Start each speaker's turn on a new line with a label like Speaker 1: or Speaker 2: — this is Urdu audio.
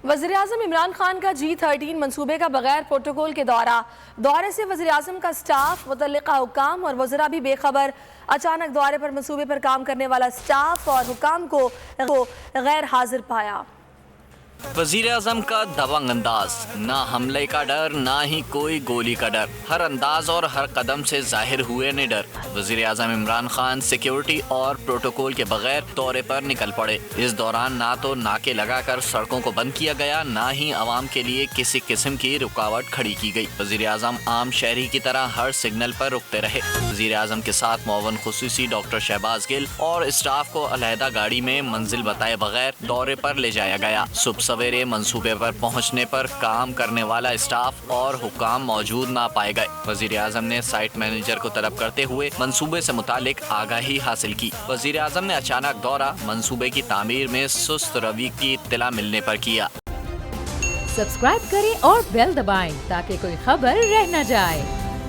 Speaker 1: وزیراعظم عمران خان کا G13 منصوبے کا بغیر پروٹوکول کے دورے سے وزیراعظم کا سٹاف، متعلقہ حکام اور وزراء بھی بے خبر۔ اچانک دورے پر منصوبے پر کام کرنے والا سٹاف اور حکام کو غیر حاضر پایا۔
Speaker 2: وزیر اعظم کا دبنگ انداز، نہ حملے کا ڈر نہ ہی کوئی گولی کا ڈر، ہر انداز اور ہر قدم سے ظاہر ہوئے نڈر۔ وزیر اعظم عمران خان سیکیورٹی اور پروٹوکول کے بغیر دورے پر نکل پڑے۔ اس دوران نہ تو ناکے لگا کر سڑکوں کو بند کیا گیا، نہ ہی عوام کے لیے کسی قسم کی رکاوٹ کھڑی کی گئی۔ وزیر اعظم عام شہری کی طرح ہر سگنل پر رکتے رہے۔ وزیر اعظم کے ساتھ معاون خصوصی ڈاکٹر شہباز گل اور اسٹاف کو علیحدہ گاڑی میں منزل بتائے بغیر دورے پر لے جایا گیا۔ صبح سویرے منصوبے پر پہنچنے پر کام کرنے والا اسٹاف اور حکام موجود نہ پائے گئے۔ وزیر اعظم نے سائٹ مینیجر کو طلب کرتے ہوئے منصوبے سے متعلق آگاہی حاصل کی۔ وزیر اعظم نے اچانک دورہ منصوبے کی تعمیر میں سست روی کی اطلاع ملنے پر کیا۔
Speaker 3: سبسکرائب کریں اور بیل دبائیں تاکہ کوئی خبر رہ نہ جائے۔